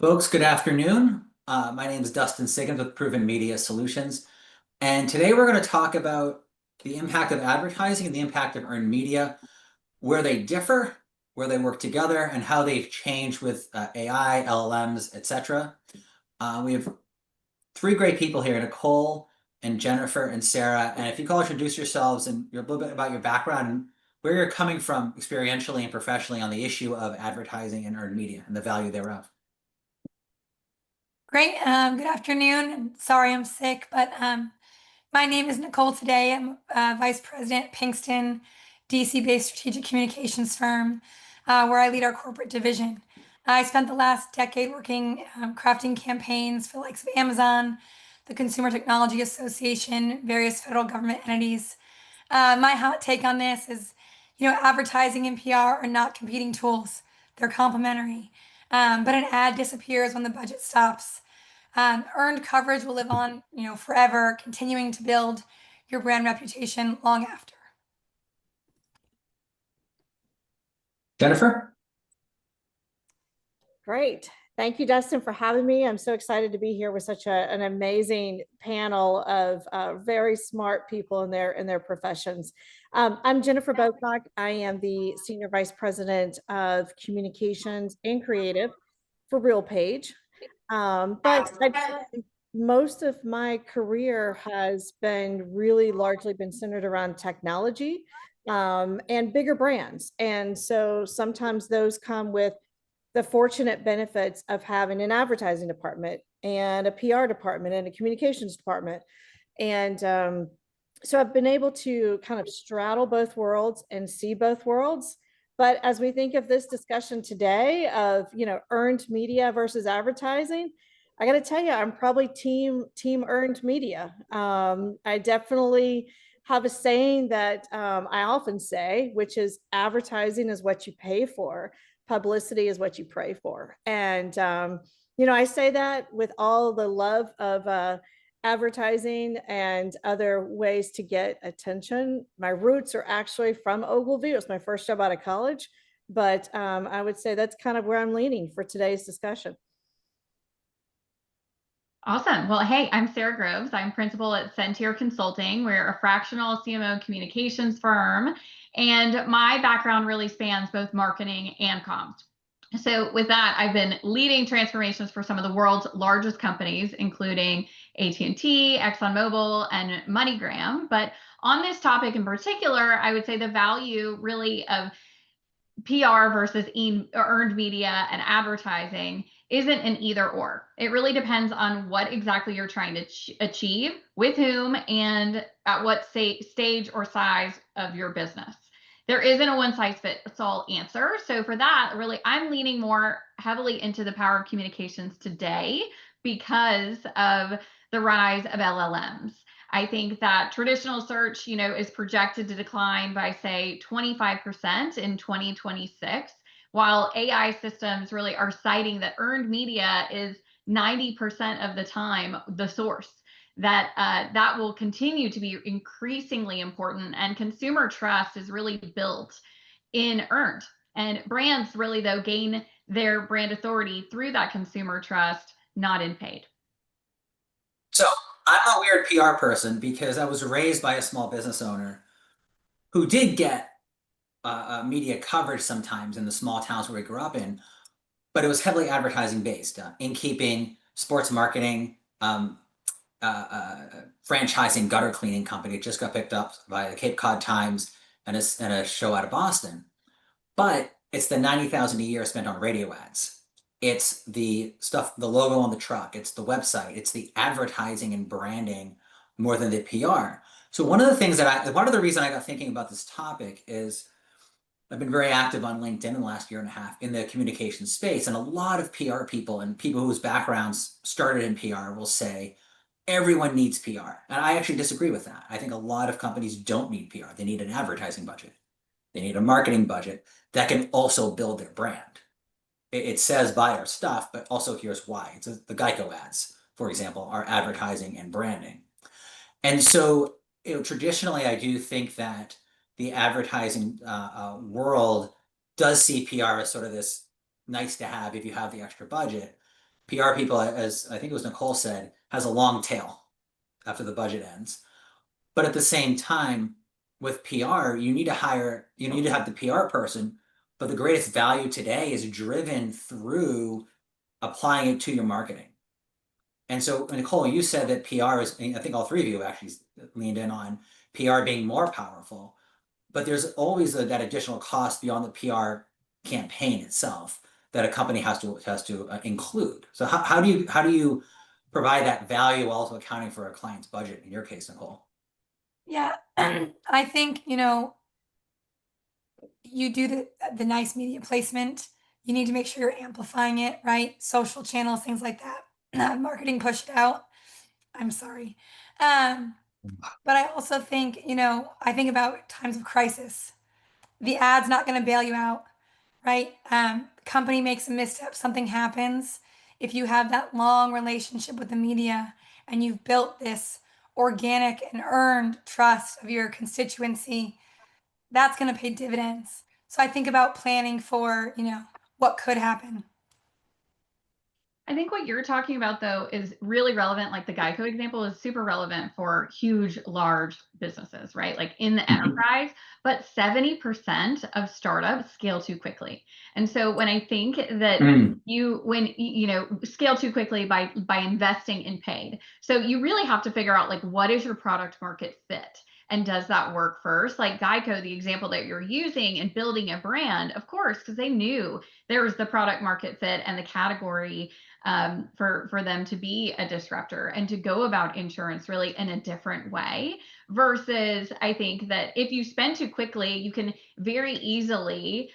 Folks, good afternoon. My name is Dustin Siggins with Proven Media Solutions. And today we're going to talk about the impact of advertising and the impact of earned media, where they differ, where they work together, and how they've changed with AI, LLMs, etc. We have three great people here, Nicole and Jennifer and Sarah. And if you could all introduce yourselves and a little bit about your background and where you're coming from experientially and professionally on the issue of advertising and earned media and the value thereof. Great. Good afternoon. And sorry I'm sick, but my name is Nicole Tidei. I'm Vice President at Pinkston, DC-based strategic communications firm, where I lead our corporate division. I spent the last decade working crafting campaigns for the likes of Amazon, the Consumer Technology Association, various federal government entities. My hot take on this is, advertising and PR are not competing tools. They're complementary. But an ad disappears when the budget stops. Earned coverage will live on, forever, continuing to build your brand reputation long after. Jennifer? Great. Thank you, Dustin, for having me. I'm so excited to be here with such an amazing panel of very smart people in their professions. I'm Jennifer Bowcock. I am the Senior Vice President of Communications and Creative for RealPage. But most of my career has been really largely been centered around technology and bigger brands. And so sometimes those come with the fortunate benefits of having an advertising department and a PR department and a communications department. And so I've been able to kind of straddle both worlds and see both worlds. But as we think of this discussion today of, earned media versus advertising, I got to tell you, I'm probably team earned media. I definitely have a saying that I often say, which is advertising is what you pay for. Publicity is what you pray for. And, I say that with all the love of advertising and other ways to get attention. My roots are actually from Ogilvy. It was my first job out of college, but I would say that's kind of where I'm leaning for today's discussion. Awesome. Well, hey, I'm Sarah Groves. I'm principal at Sentir Consulting. We're a fractional CMO communications firm, and my background really spans both marketing and comms. So with that, I've been leading transformations for some of the world's largest companies, including AT&T, ExxonMobil, and MoneyGram. But on this topic in particular, I would say the value really of PR versus earned media and advertising isn't an either or. It really depends on what exactly you're trying to achieve, with whom, and at what stage or size of your business. There isn't a one size fits all answer. So for that, really, I'm leaning more heavily into the power of communications today because of the rise of LLMs. I think that traditional search, is projected to decline by, say, 25% in 2026, while AI systems really are citing that earned media is 90% of the time the source. That will continue to be increasingly important, and consumer trust is really built in earned. And brands really, though, gain their brand authority through that consumer trust, not in paid. So I'm a weird PR person because I was raised by a small business owner who did get media coverage sometimes in the small towns where we grew up in, but it was heavily advertising based, innkeeping, sports marketing, franchising gutter cleaning company. It just got picked up by the Cape Cod Times and a show out of Boston. But it's the $90,000 a year spent on radio ads. It's the stuff, the logo on the truck. It's the website. It's the advertising and branding more than the PR. So one of the things part of the reason I got thinking about this topic is I've been very active on LinkedIn in the last year and a half in the communication space. And a lot of PR people and people whose backgrounds started in PR will say, everyone needs PR. And I actually disagree with that. I think a lot of companies don't need PR. They need an advertising budget. They need a marketing budget that can also build their brand. It says buy our stuff, but also here's why. It's the Geico ads, for example, are advertising and branding. And so, traditionally, I do think that the advertising world does see PR as sort of this nice to have if you have the extra budget. PR people, as I think it was Nicole said, has a long tail after the budget ends. But at the same time, with PR, you need to have the PR person, but the greatest value today is driven through applying it to your marketing. And so, Nicole, you said that PR is, I think all three of you actually leaned in on PR being more powerful, but there's always that additional cost beyond the PR campaign itself that a company has to include. So how do you provide that value while also accounting for a client's budget in your case, Nicole? Yeah, I think, you do the nice media placement. You need to make sure you're amplifying it, right? Social channels, things like that. Marketing push it out. I'm sorry. But I also think, I think about times of crisis. The ad's not going to bail you out, right? Company makes a misstep, something happens. If you have that long relationship with the media and you've built this organic and earned trust of your constituency, that's going to pay dividends. So I think about planning for, what could happen. I think what you're talking about, though, is really relevant. Like the Geico example is super relevant for huge, large businesses, right? Like in the enterprise, but 70% of startups scale too quickly. And so when I think that scale too quickly by investing in paid. So you really have to figure out like, what is your product market fit? And does that work first? Like Geico, the example that you're using and building a brand, of course, because they knew there was the product market fit and the category for them to be a disruptor and to go about insurance really in a different way. Versus, I think that if you spend too quickly, you can very easily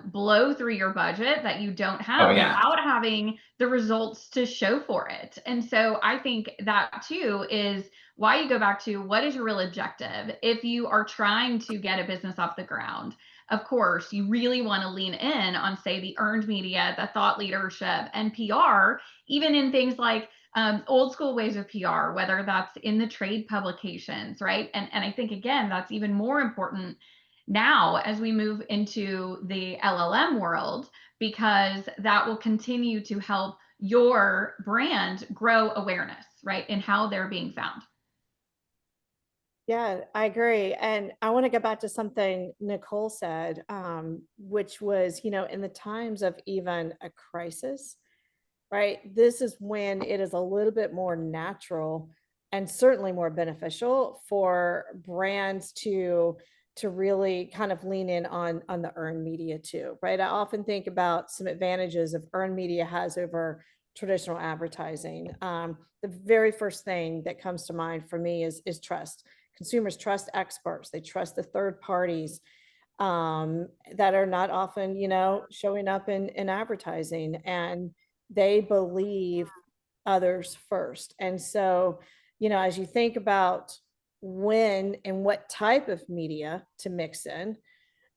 blow through your budget that you don't have without having the results to show for it. And so I think that too is why you go back to what is your real objective. If you are trying to get a business off the ground, of course, you really want to lean in on, say, the earned media, the thought leadership, and PR, even in things like old school ways of PR, whether that's in the trade publications, right? And I think, again, that's even more important now as we move into the LLM world, because that will continue to help your brand grow awareness, right, in how they're being found. Yeah, I agree. And I want to go back to something Nicole said, which was, in the times of even a crisis, right? This is when it is a little bit more natural and certainly more beneficial for brands to really kind of lean in on the earned media too, right? I often think about some advantages of earned media has over traditional advertising. The very first thing that comes to mind for me is trust. Consumers trust experts. They trust the third parties that are not often, showing up in advertising, and they believe others first. And so, as you think about when and what type of media to mix in,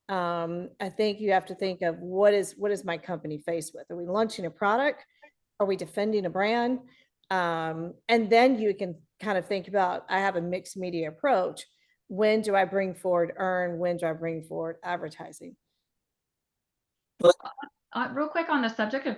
I think you have to think of what is my company faced with? Are we launching a product? Are we defending a brand? And then you can kind of think about, I have a mixed media approach. When do I bring forward earn? When do I bring forward advertising? Real quick on the subject of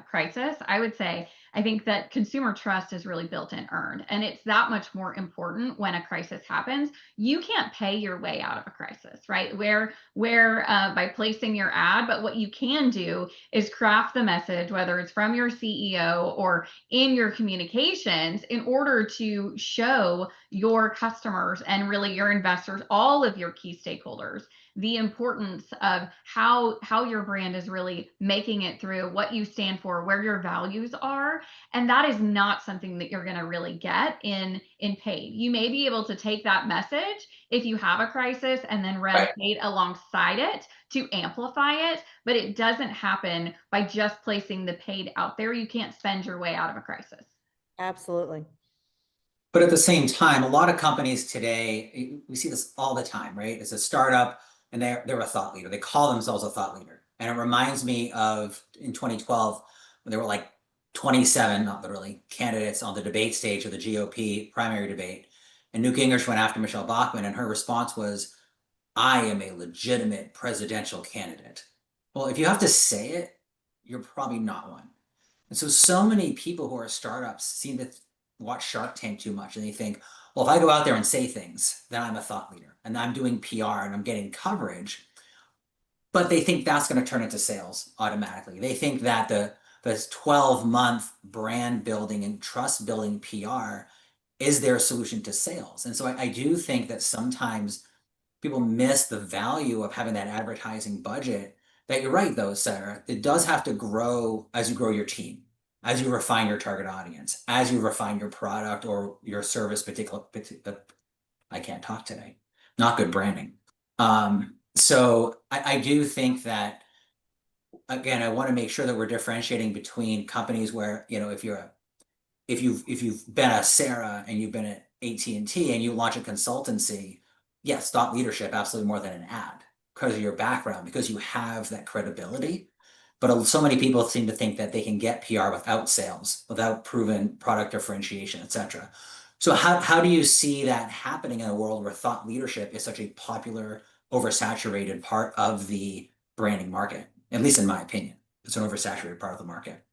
crisis, I would say I think that consumer trust is really built in earned, and it's that much more important when a crisis happens. You can't pay your way out of a crisis, right? Where by placing your ad, but what you can do is craft the message, whether it's from your CEO or in your communications, in order to show your customers and really your investors, all of your key stakeholders, the importance of how your brand is really making it through, what you stand for, where your values are. And that is not something that you're going to really get in paid. You may be able to take that message if you have a crisis and then run paid alongside it to amplify it, but it doesn't happen by just placing the paid out there. You can't spend your way out of a crisis. Absolutely. But at the same time, a lot of companies today, we see this all the time, right? It's a startup and they're a thought leader. They call themselves a thought leader. And it reminds me of in 2012, when there were like 27, not literally, candidates on the debate stage of the GOP primary debate. And Newt Gingrich went after Michelle Bachmann, and her response was, I am a legitimate presidential candidate. Well, if you have to say it, you're probably not one. And so many people who are startups seem to watch Shark Tank too much, and they think, well, if I go out there and say things, then I'm a thought leader and I'm doing PR and I'm getting coverage. But they think that's going to turn into sales automatically. They think that the 12-month brand building and trust building PR is their solution to sales. And so I do think that sometimes people miss the value of having that advertising budget. That you're right, though, Sarah. It does have to grow as you grow your team, as you refine your target audience, as you refine your product or your service. I can't talk today. Not good branding. So I do think that, again, I want to make sure that we're differentiating between companies where, if you've been a Sarah and you've been at AT&T and you launch a consultancy, yes, thought leadership absolutely more than an ad because of your background, because you have that credibility. But so many people seem to think that they can get PR without sales, without proven product differentiation, etc. So how do you see that happening in a world where thought leadership is such a popular, oversaturated part of the branding market? At least in my opinion, it's an oversaturated part of the market.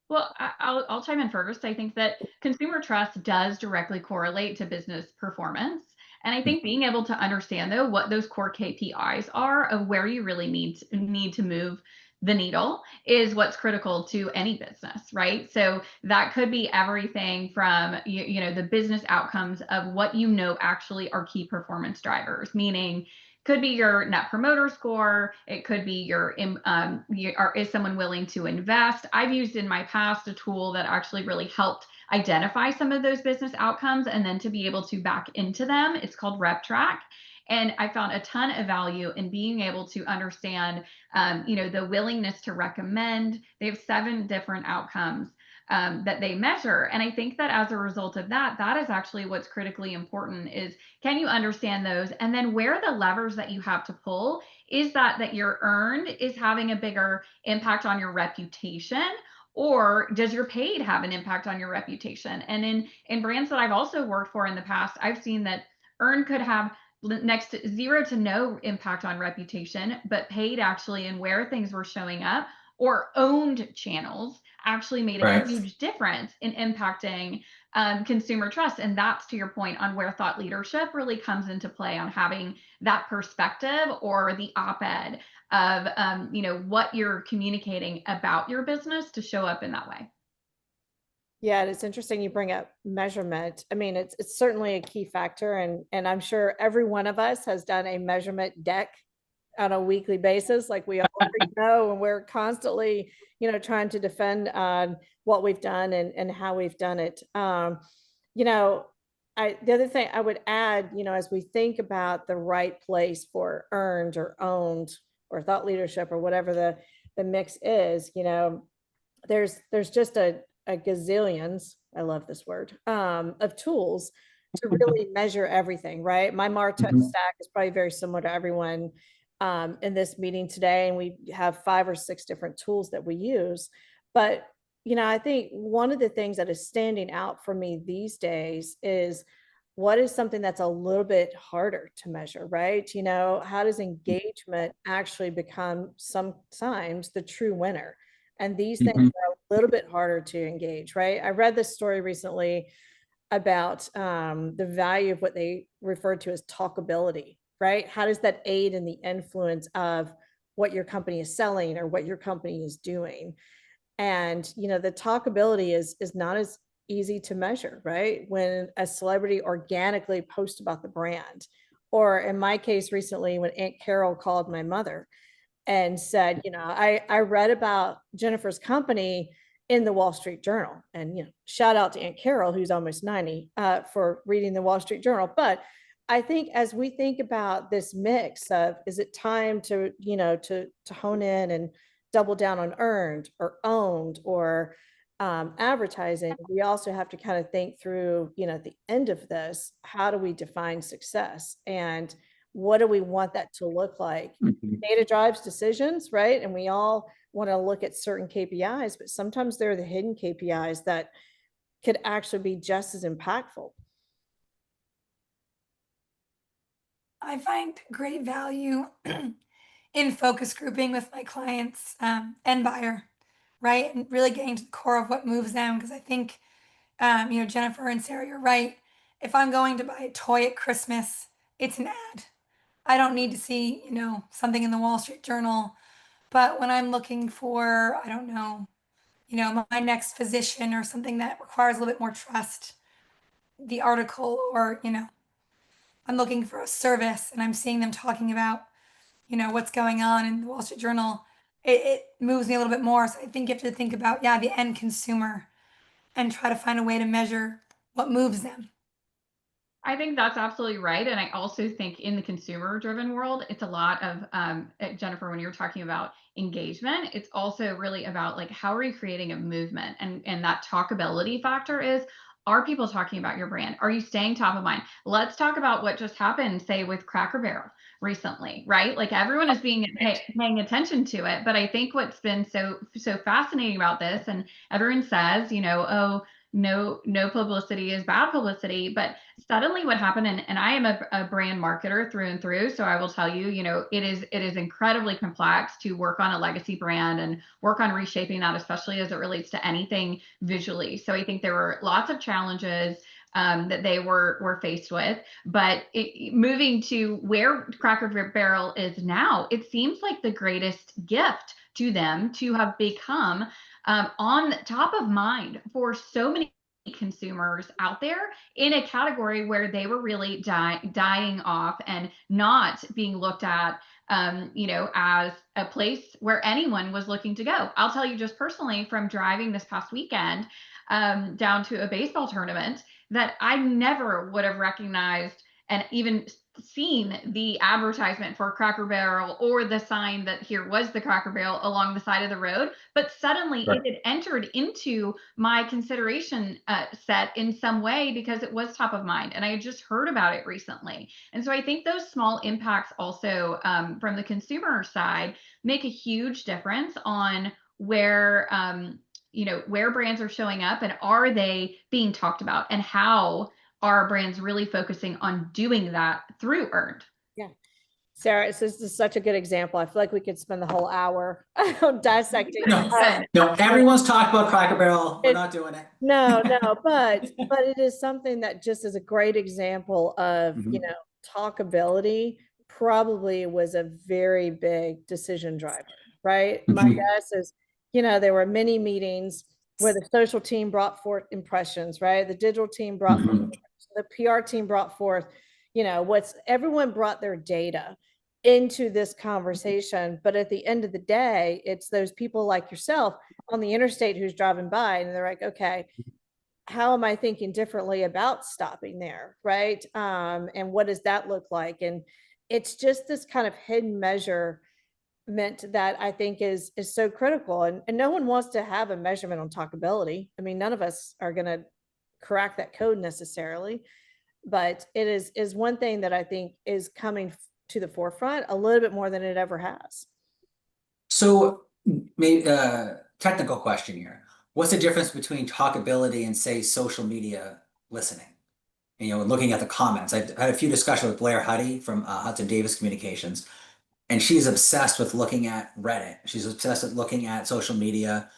Well, I'll chime in first. I think that consumer trust does directly correlate to business performance. And I think being able to understand, though, what those core KPIs are of where you really need to move the needle is what's critical to any business, right? So that could be everything from the business outcomes of what actually are key performance drivers, meaning could be your net promoter score. It could be is someone willing to invest? I've used in my past a tool that actually really helped identify some of those business outcomes and then to be able to back into them. It's called RepTrack. And I found a ton of value in being able to understand, the willingness to recommend. They have 7 different outcomes that they measure. And I think that as a result of that, that is actually what's critically important is, can you understand those? And then where are the levers that you have to pull? Is that your earned is having a bigger impact on your reputation? Or does your paid have an impact on your reputation? And in brands that I've also worked for in the past, I've seen that earned could have next to 0 to no impact on reputation, but paid actually, and where things were showing up, or owned channels actually made a huge difference in impacting consumer trust. And that's, to your point, on where thought leadership really comes into play, on having that perspective or the op-ed of what you're communicating about your business to show up in that way. Yeah, it's interesting you bring up measurement. I mean, it's certainly a key factor, and I'm sure every one of us has done a measurement deck on a weekly basis, like we already know, and we're constantly, trying to defend on what we've done and how we've done it. The other thing I would add, as we think about the right place for earned or owned or thought leadership or whatever the mix is, there's just a gazillions, I love this word, of tools to really measure everything, right? My MarTech stack is probably very similar to everyone in this meeting today, and we have 5 or 6 different tools that we use. But I think one of the things that is standing out for me these days is what is something that's a little bit harder to measure, right? How does engagement actually become sometimes the true winner? And these things are a little bit harder to engage, right? I read this story recently about the value of what they referred to as talkability, right? How does that aid in the influence of what your company is selling or what your company is doing? And the talkability is not as easy to measure, right? When a celebrity organically posts about the brand, or in my case recently, when Aunt Carol called my mother and said, I read about Jennifer's company in the Wall Street Journal, and shout out to Aunt Carol, who's almost 90, for reading the Wall Street Journal. But I think as we think about this mix of, is it time to hone in and double down on earned or owned or advertising, we also have to kind of think through, at the end of this, how do we define success and what do we want that to look like? Data drives decisions, right? And we all want to look at certain KPIs, but sometimes there are the hidden KPIs that could actually be just as impactful. I find great value in focus grouping with my clients and buyer, right? And really getting to the core of what moves them. Because I think, Jennifer and Sarah, you're right. If I'm going to buy a toy at Christmas, it's an ad. I don't need to see, something in the Wall Street Journal. But when I'm looking for, I don't know, my next physician or something that requires a little bit more trust, the article, or, I'm looking for a service and I'm seeing them talking about, what's going on in the Wall Street Journal, it moves me a little bit more. So I think you have to think about, the end consumer and try to find a way to measure what moves them. I think that's absolutely right. And I also think in the consumer driven world, it's a lot of, Jennifer, when you're talking about engagement, it's also really about like, how are you creating a movement? And that talkability factor is, are people talking about your brand? Are you staying top of mind? Let's talk about what just happened, say with Cracker Barrel recently, right? Like everyone is paying attention to it. But I think what's been so fascinating about this, and everyone says, oh, no publicity is bad publicity, but suddenly what happened, and I am a brand marketer through and through, so I will tell you, it is incredibly complex to work on a legacy brand and work on reshaping that, especially as it relates to anything visually. So I think there were lots of challenges that they were faced with, but moving to where Cracker Barrel is now, it seems like the greatest gift to them to have become on top of mind for so many consumers out there in a category where they were really dying off and not being looked at, as a place where anyone was looking to go. I'll tell you just personally from driving this past weekend down to a baseball tournament that I never would have recognized and even seen the advertisement for Cracker Barrel or the sign that here was the Cracker Barrel along the side of the road, but suddenly Right. it had entered into my consideration set in some way because it was top of mind and I had just heard about it recently. And so I think those small impacts also from the consumer side make a huge difference on where where brands are showing up and are they being talked about, and how are brands really focusing on doing that through earned? Yeah. Sarah, this is such a good example. I feel like we could spend the whole hour dissecting. No, everyone's talked about Cracker Barrel. We're not doing it. No, but it is something that just is a great example of, talkability probably was a very big decision driver, right? My guess is, there were many meetings where the social team brought forth impressions, right? The digital team brought forth, the PR team brought forth, everyone brought their data into this conversation. But at the end of the day, it's those people like yourself on the interstate who's driving by and they're like, okay, how am I thinking differently about stopping there, right? And what does that look like? And it's just this kind of hidden measure meant that I think is so critical. And no one wants to have a measurement on talkability. I mean, none of us are going to crack that code necessarily, but it is one thing that I think is coming to the forefront a little bit more than it ever has. So maybe technical question here. What's the difference between talkability and say social media listening? Looking at the comments, I've had a few discussions with Blair Huddy from Hudson Davis Communications, and she's obsessed with looking at Reddit. She's obsessed with looking at social media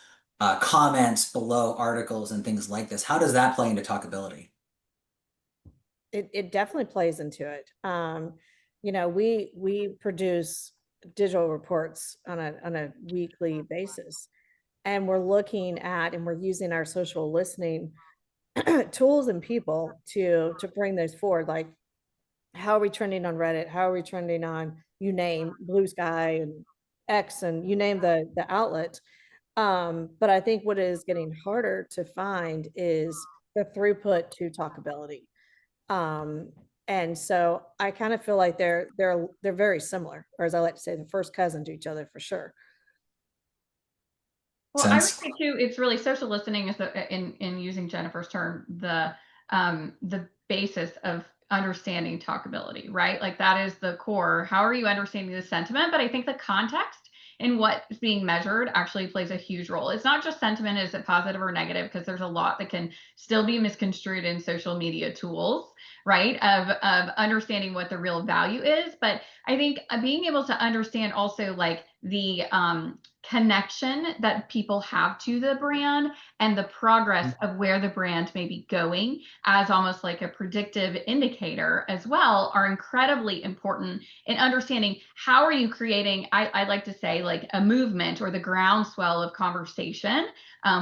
comments below articles and things like this. How does that play into talkability? It definitely plays into it. We produce digital reports on a weekly basis, and we're looking at and we're using our social listening tools and people to bring those forward. Like, how are we trending on Reddit? How are we trending on, you name, Blue Sky and X, and you name the outlet. But I think what is getting harder to find is the throughput to talkability. And so I kind of feel like they're very similar, or as I like to say, the first cousin to each other for sure. Well, I would say too, it's really social listening is in using Jennifer's term, the basis of understanding talkability, right? Like that is the core. How are you understanding the sentiment? But I think the context in what's being measured actually plays a huge role. It's not just sentiment, is it positive or negative? Because there's a lot that can still be misconstrued in social media tools, right? Of understanding what the real value is. But I think being able to understand also like the connection that people have to the brand and the progress of where the brand may be going as almost like a predictive indicator as well are incredibly important in understanding how are you creating, I like to say, like a movement or the groundswell of conversation,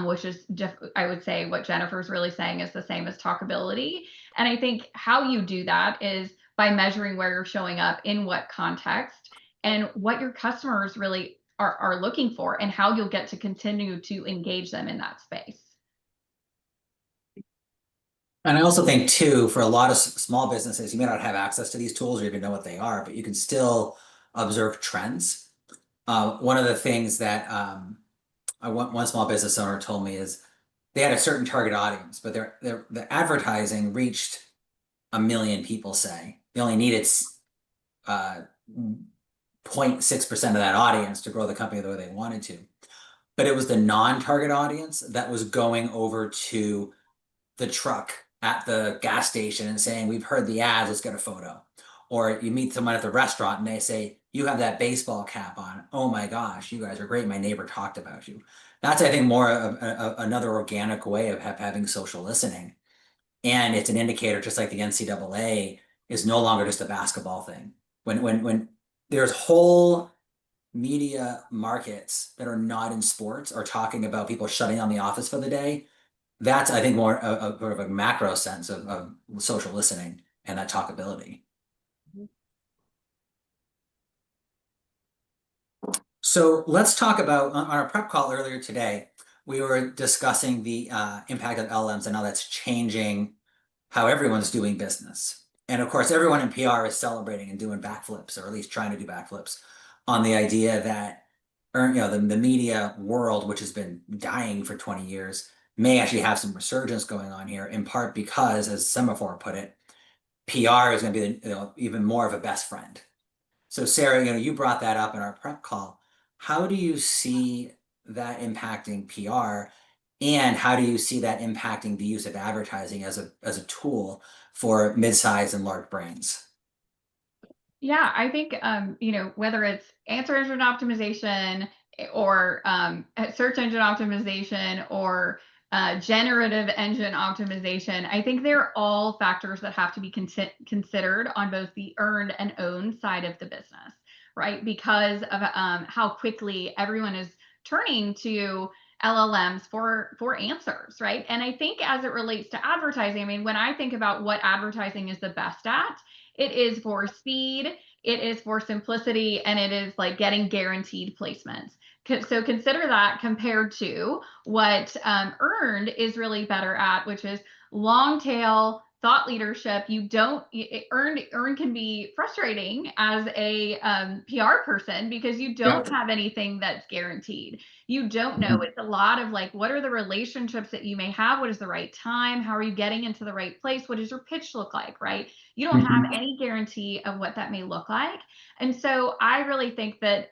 which is, I would say what Jennifer's really saying is the same as talkability. And I think how you do that is by measuring where you're showing up, in what context, and what your customers really are looking for, and how you'll get to continue to engage them in that space. And I also think too, for a lot of small businesses, you may not have access to these tools or even know what they are, but you can still observe trends. One of the things that one small business owner told me is they had a certain target audience, but the advertising reached 1 million people, say. They only needed 0.6% of that audience to grow the company the way they wanted to. But it was the non-target audience that was going over to the truck at the gas station and saying, we've heard the ads, let's get a photo. Or you meet someone at the restaurant and they say, you have that baseball cap on. Oh my gosh, you guys are great. My neighbor talked about you. That's, I think, more of another organic way of having social listening. And it's an indicator, just like the NCAA is no longer just a basketball thing. When there's whole media markets that are not in sports are talking about people shutting down the office for the day, that's, I think, more of a macro sense of social listening and that talkability. So let's talk about, on our prep call earlier today, we were discussing the impact of LLMs and how that's changing how everyone's doing business. And of course, everyone in PR is celebrating and doing backflips, or at least trying to do backflips, on the idea that the media world, which has been dying for 20 years, may actually have some resurgence going on here, in part because, as Semaphore put it, PR is going to be even more of a best friend. So Sarah, you brought that up in our prep call. How do you see that impacting PR, and how do you see that impacting the use of advertising as a tool for mid-sized and large brands? Yeah, I think whether it's answer engine optimization or search engine optimization or generative engine optimization, I think they're all factors that have to be considered on both the earned and owned side of the business, right? Because of how quickly everyone is turning to LLMs for answers, right? And I think as it relates to advertising, I mean, when I think about what advertising is the best at, it is for speed, it is for simplicity, and it is like getting guaranteed placements. So consider that compared to what earned is really better at, which is long tail thought leadership. Earned can be frustrating as a PR person because you don't have anything that's guaranteed. You don't know. It's a lot of like, what are the relationships that you may have? What is the right time? How are you getting into the right place? What does your pitch look like, right? You don't have any guarantee of what that may look like. And so I really think that,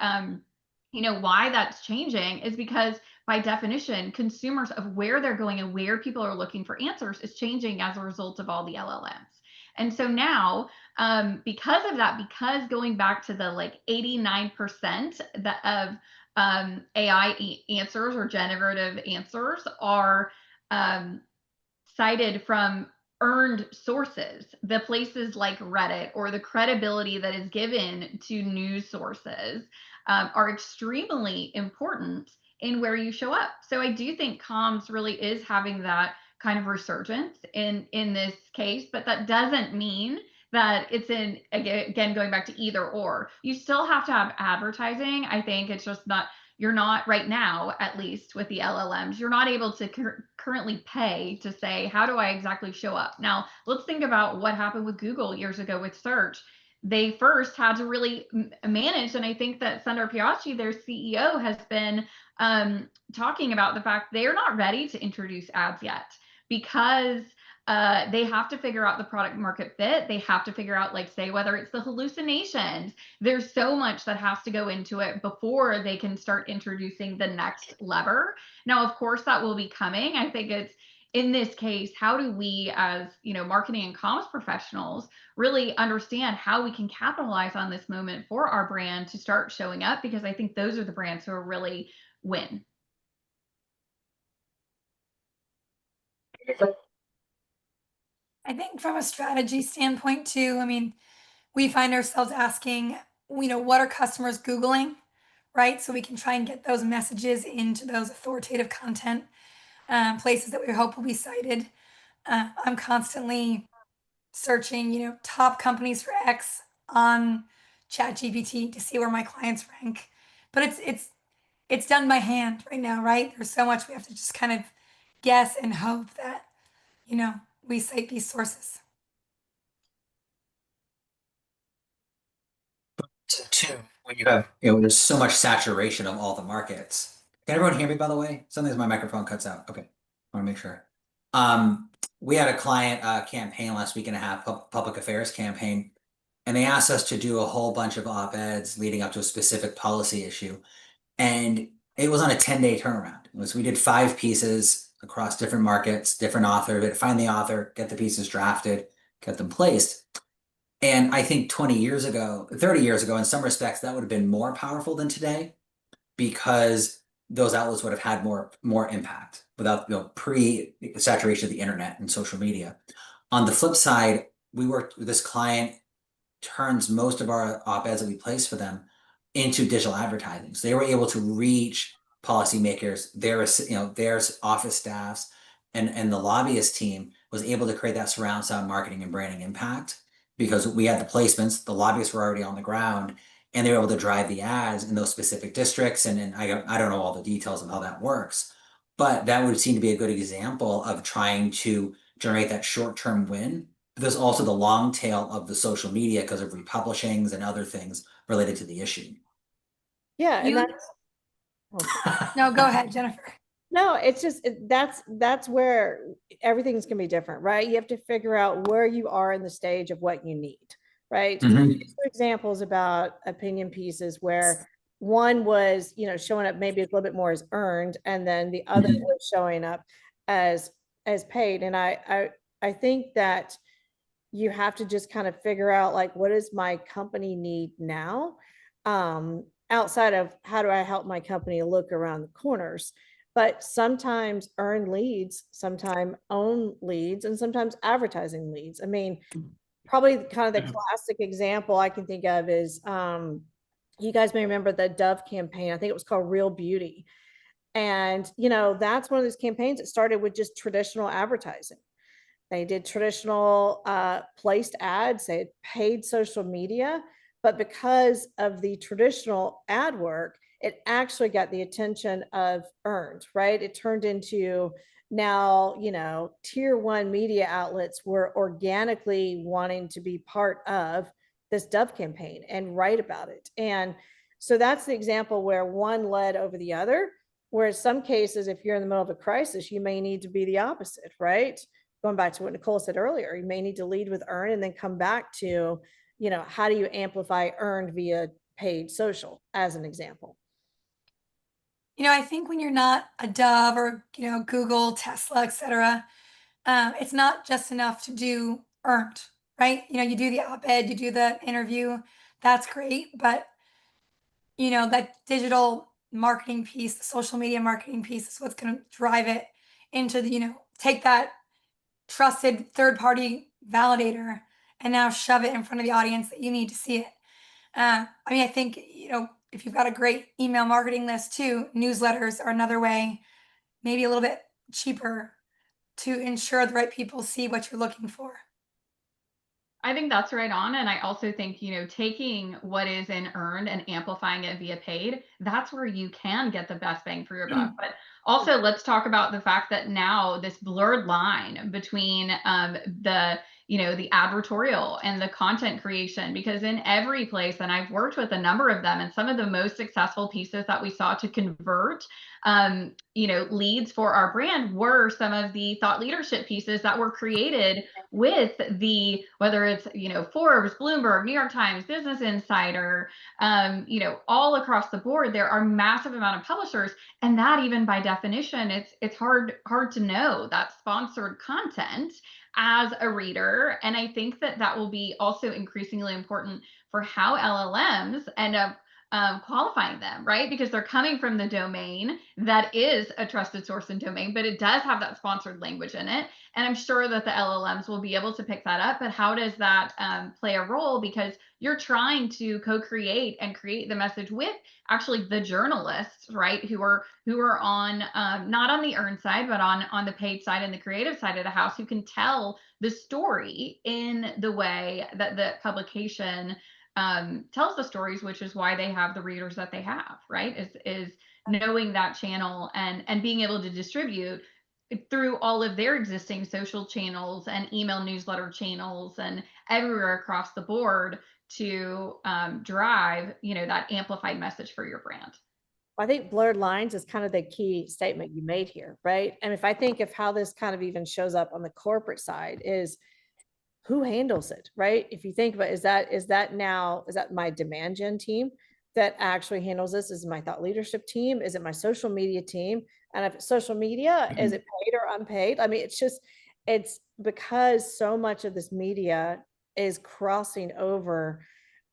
why that's changing is because by definition, consumers of where they're going and where people are looking for answers is changing as a result of all the LLMs. And so now, because of that, because going back to the like 89% of AI answers or generative answers are cited from earned sources, the places like Reddit or the credibility that is given to news sources are extremely important in where you show up. So I do think comms really is having that kind of resurgence in this case, but that doesn't mean that it's again, going back to either or. You still have to have advertising. I think it's just not, you're not right now, at least with the LLMs, you're not able to currently pay to say, how do I exactly show up? Now, let's think about what happened with Google years ago with search. They first had to really manage, and I think that Sundar Pichai, their CEO, has been talking about the fact they're not ready to introduce ads yet because they have to figure out the product market fit. They have to figure out, like, say, whether it's the hallucinations. There's so much that has to go into it before they can start introducing the next lever. Now, of course, that will be coming. I think in this case, how do we as, marketing and comms professionals really understand how we can capitalize on this moment for our brand to start showing up? Because I think those are the brands who are really win. I think from a strategy standpoint too, I mean, we find ourselves asking, what are customers Googling, right? So we can try and get those messages into those authoritative content places that we hope will be cited. I'm constantly searching, top companies for X on ChatGPT to see where my clients rank. But it's done by hand right now, right? There's so much we have to just kind of guess and hope that, we cite these sources. Two, when you have, there's so much saturation of all the markets. Can everyone hear me, by the way? Sometimes my microphone cuts out. Okay, I want to make sure. We had a client campaign last week and a half, public affairs campaign, and they asked us to do a whole bunch of op-eds leading up to a specific policy issue. And it was on a 10-day turnaround. We did 5 pieces across different markets, different author, but find the author, get the pieces drafted, get them placed. And I think 20 years ago, 30 years ago, in some respects, that would have been more powerful than today because those outlets would have had more impact without pre-saturation of the internet and social media. On the flip side, we worked with this client, turns most of our op-eds that we place for them into digital advertising. So they were able to reach policymakers, their office staffs, and the lobbyist team was able to create that surround sound marketing and branding impact because we had the placements, the lobbyists were already on the ground, and they were able to drive the ads in those specific districts. And I don't know all the details of how that works, but that would seem to be a good example of trying to generate that short-term win. But there's also the long tail of the social media because of republishings and other things related to the issue. Yeah, and You- No, go ahead, Jennifer. no, it's just that's where everything's gonna be different, right? You have to figure out where you are in the stage of what you need, right? Mhm. 2 examples about opinion pieces where one was, showing up maybe a little bit more as earned, and then the other Mhm. was showing up as paid. And I think that you have to just kind of figure out like, what does my company need now? Outside of how do I help my company look around the corners? But sometimes earned leads, sometimes own leads, and sometimes advertising leads. I mean, probably kind of the classic example I can think of is you guys may remember the Dove campaign. I think it was called Real Beauty. And, that's one of those campaigns that started with just traditional advertising. They did traditional placed ads, they had paid social media, but because of the traditional ad work, it actually got the attention of earned, right? It turned into now, tier 1 media outlets were organically wanting to be part of this Dove campaign and write about it. And so that's the example where one led over the other. Whereas some cases, if you're in the middle of a crisis, you may need to be the opposite, right? Going back to what Nicole said earlier, you may need to lead with earn and then come back to, how do you amplify earned via paid social as an example? I think when you're not a Dove or, Google, Tesla, etc., it's not just enough to do earned, right? You do the op-ed, you do the interview, that's great, but that digital marketing piece, the social media marketing piece is what's going to drive it into the, take that trusted third party validator and now shove it in front of the audience that you need to see it. I think, if you've got a great email marketing list too, newsletters are another way, maybe a little bit cheaper to ensure the right people see what you're looking for. I think that's right on. And I also think, taking what is in earned and amplifying it via paid, that's where you can get the best bang for your buck. But also, let's talk about the fact that now this blurred line between the advertorial and the content creation, because in every place, and I've worked with a number of them, and some of the most successful pieces that we saw to convert leads for our brand were some of the thought leadership pieces that were created with whether it's, Forbes, Bloomberg, New York Times, Business Insider, all across the board, there are massive amount of publishers. And that, even by definition, it's hard to know that sponsored content as a reader. And I think that will be also increasingly important for how LLMs end up qualifying them, right? Because they're coming from the domain that is a trusted source and domain, but it does have that sponsored language in it. And I'm sure that the LLMs will be able to pick that up. But how does that play a role? Because you're trying to co-create and create the message with actually the journalists, right? Who are on not on the earned side, but on the paid side and the creative side of the house, who can tell the story in the way that the publication tells the stories, which is why they have the readers that they have, right? Is knowing that channel and being able to distribute through all of their existing social channels and email newsletter channels and everywhere across the board to drive, that amplified message for your brand. I think blurred lines is kind of the key statement you made here, right? And if I think of how this kind of even shows up on the corporate side, is who handles it, right? If you think about, is that my demand gen team that actually handles this? Is it my thought leadership team? Is it my social media team? And if it's social media, is it paid or unpaid? I mean, it's because so much of this media is crossing over.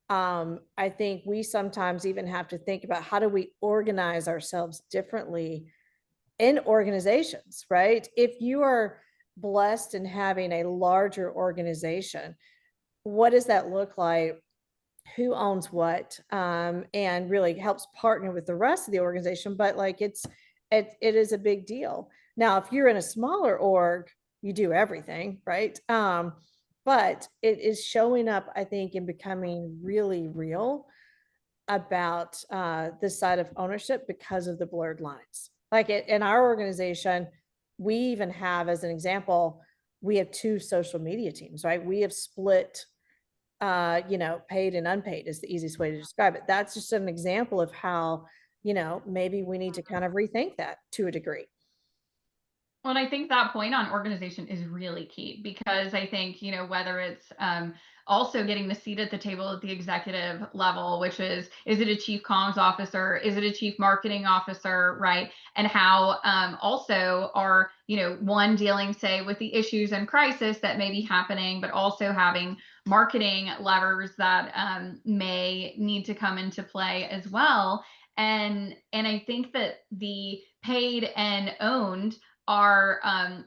I think we sometimes even have to think about, how do we organize ourselves differently in organizations, right? If you are blessed in having a larger organization, what does that look like? Who owns what? And really helps partner with the rest of the organization. But like, it is a big deal. Now, if you're in a smaller org, you do everything, right? But it is showing up, I think, and becoming really real about this side of ownership because of the blurred lines. Like in our organization, we even have, as an example, we have 2 social media teams, right? We have split, paid and unpaid is the easiest way to describe it. That's just an example of how, maybe we need to kind of rethink that to a degree. Well, and I think that point on organization is really key, because I think, whether it's also getting the seat at the table at the executive level, which is it a chief comms officer? Is it a chief marketing officer, right? And how also are, one dealing, say, with the issues and crisis that may be happening, but also having marketing levers that may need to come into play as well. And I think that the paid and owned are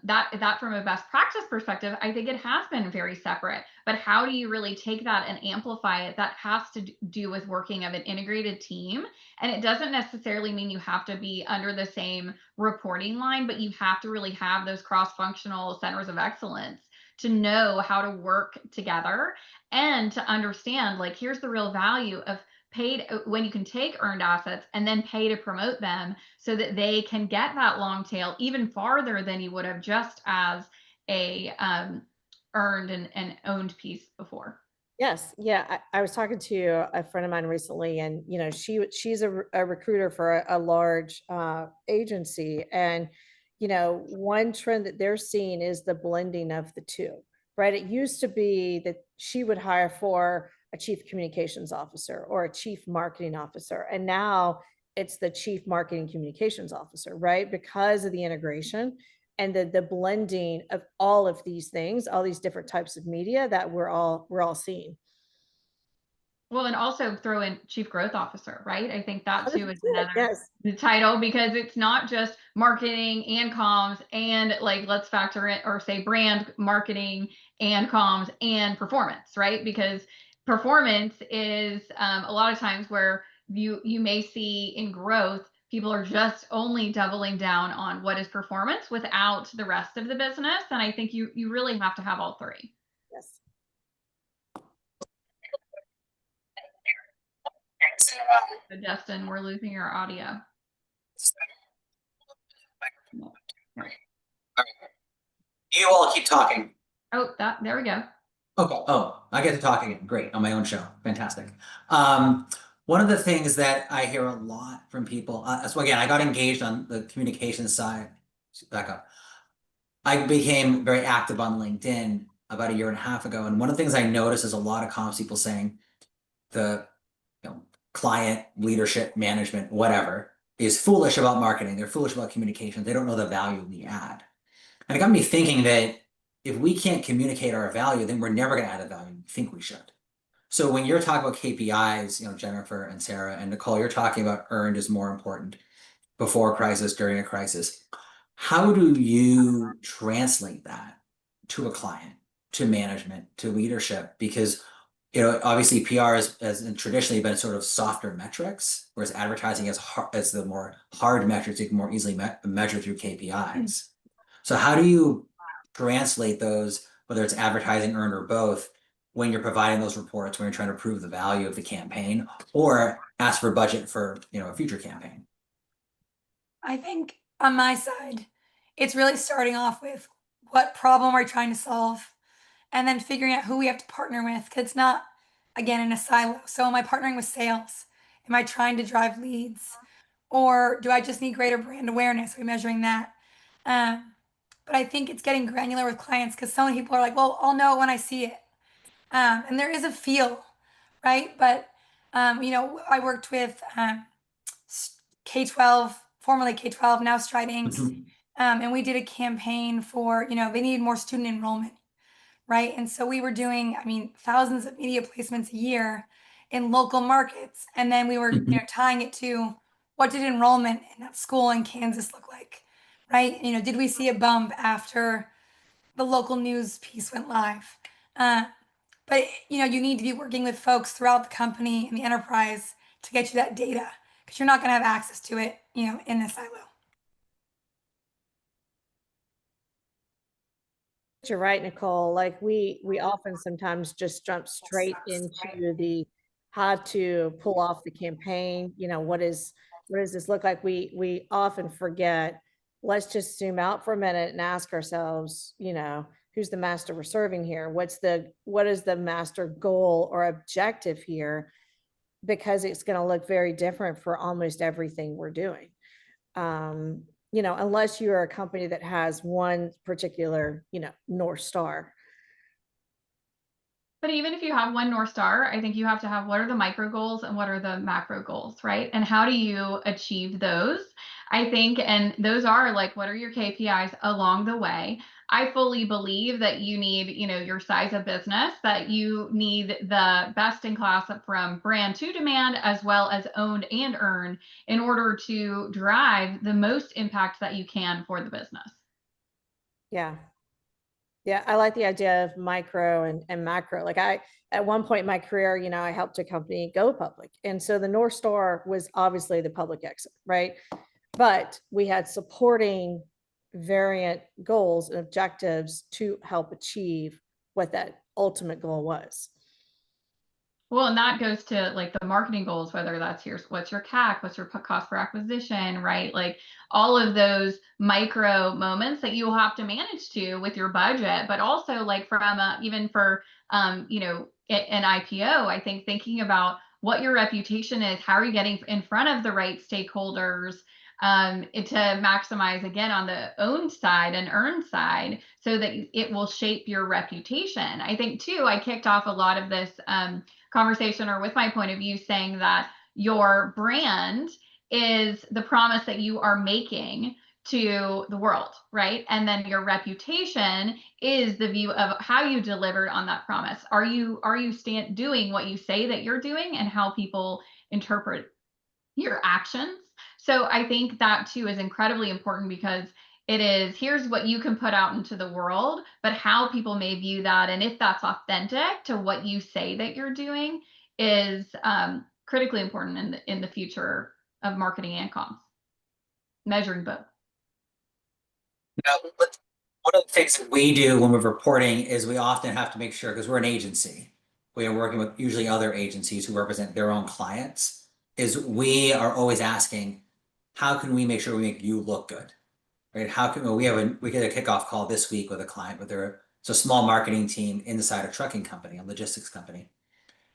that from a best practice perspective, I think it has been very separate. But how do you really take that and amplify it? That has to do with working of an integrated team. And it doesn't necessarily mean you have to be under the same reporting line, but you have to really have those cross-functional centers of excellence to know how to work together and to understand, like, here's the real value of paid, when you can take earned assets and then pay to promote them so that they can get that long tail even farther than you would have just as a earned and owned piece before. Yes. Yeah. I was talking to a friend of mine recently, and, she's a recruiter for a large agency. And, one trend that they're seeing is the blending of the two, right? It used to be that she would hire for a chief communications officer or a chief marketing officer. And now it's the chief marketing communications officer, right? Because of the integration and the blending of all of these things, all these different types of media that we're all seeing. Well, and also throw in chief growth officer, right? I think that too is another Yes. the title, because it's not just marketing and comms and, like, let's factor in, or say brand marketing and comms and performance, right? Because performance is a lot of times where you may see in growth, people are just only doubling down on what is performance without the rest of the business. And I think you really have to have all three. Yes. So Dustin, we're losing your audio. You all keep talking. Oh, there we go. Okay. Oh, I get to talk again. Great. On my own show. Fantastic. One of the things that I hear a lot from people, so again, I got engaged on the communication side. Back up. I became very active on LinkedIn about a year and a half ago. And one of the things I noticed is a lot of comms people saying the client, leadership, management, whatever, is foolish about marketing. They're foolish about communication. They don't know the value we add. And it got me thinking that if we can't communicate our value, then we're never going to add the value we think we should. So when you're talking about KPIs, Jennifer and Sarah and Nicole, you're talking about earned is more important before a crisis, during a crisis. How do you translate that to a client, to management, to leadership? Because obviously PR has traditionally been sort of softer metrics, whereas advertising as the more hard metrics you can more easily measure through KPIs. So how do you translate those, whether it's advertising, earned, or both, when you're providing those reports, when you're trying to prove the value of the campaign or ask for budget for a future campaign? I think on my side, it's really starting off with what problem we're trying to solve and then figuring out who we have to partner with, because it's not, again, in a silo. So am I partnering with sales? Am I trying to drive leads? Or do I just need greater brand awareness? Are we measuring that? But I think it's getting granular with clients because so many people are like, well, I'll know it when I see it. And there is a feel, right? But, I worked with K-12, formerly K-12, now Stride Inc. And we did a campaign for, they needed more student enrollment, right? And so we were doing, thousands of media placements a year in local markets. And then we were, tying it to what did enrollment in that school in Kansas look like, right? Did we see a bump after the local news piece went live? But you need to be working with folks throughout the company and the enterprise to get you that data, because you're not going to have access to it, in a silo. You're right, Nicole. Like we often sometimes just jump straight into the how to pull off the campaign. What does this look like? We often forget. Let's just zoom out for a minute and ask ourselves, who's the master we're serving here? What is the master goal or objective here? Because it's going to look very different for almost everything we're doing. Unless you're a company that has one particular, North Star. But even if you have one North Star, I think you have to have what are the micro goals and what are the macro goals, right? And how do you achieve those? I think, and those are like, what are your KPIs along the way? I fully believe that you need, your size of business, that you need the best in class from brand to demand, as well as owned and earned, in order to drive the most impact that you can for the business. Yeah. Yeah, I like the idea of micro and macro. Like at one point in my career, I helped a company go public. And so the North Star was obviously the public exit, right? But we had supporting variant goals and objectives to help achieve what that ultimate goal was. Well, and that goes to like the marketing goals, whether that's what's your CAC, what's your cost per acquisition, right? Like all of those micro moments that you will have to manage to with your budget, but also like from even for, an IPO, I think thinking about what your reputation is, how are you getting in front of the right stakeholders, to maximize again on the owned side and earned side so that it will shape your reputation. I think too, I kicked off a lot of this, conversation or with my point of view saying that your brand is the promise that you are making to the world, right? And then your reputation is the view of how you delivered on that promise. Are you doing what you say that you're doing and how people interpret your actions? So I think that too is incredibly important, because it is, here's what you can put out into the world, but how people may view that, and if that's authentic to what you say that you're doing, is critically important in the future of marketing and comms, measuring both. Now, one of the things that we do when we're reporting is we often have to make sure, because we're an agency, we are working with usually other agencies who represent their own clients, is we are always asking, how can we make sure we make you look good? Right? How can we get a kickoff call this week with a client it's a small marketing team inside a trucking company, a logistics company.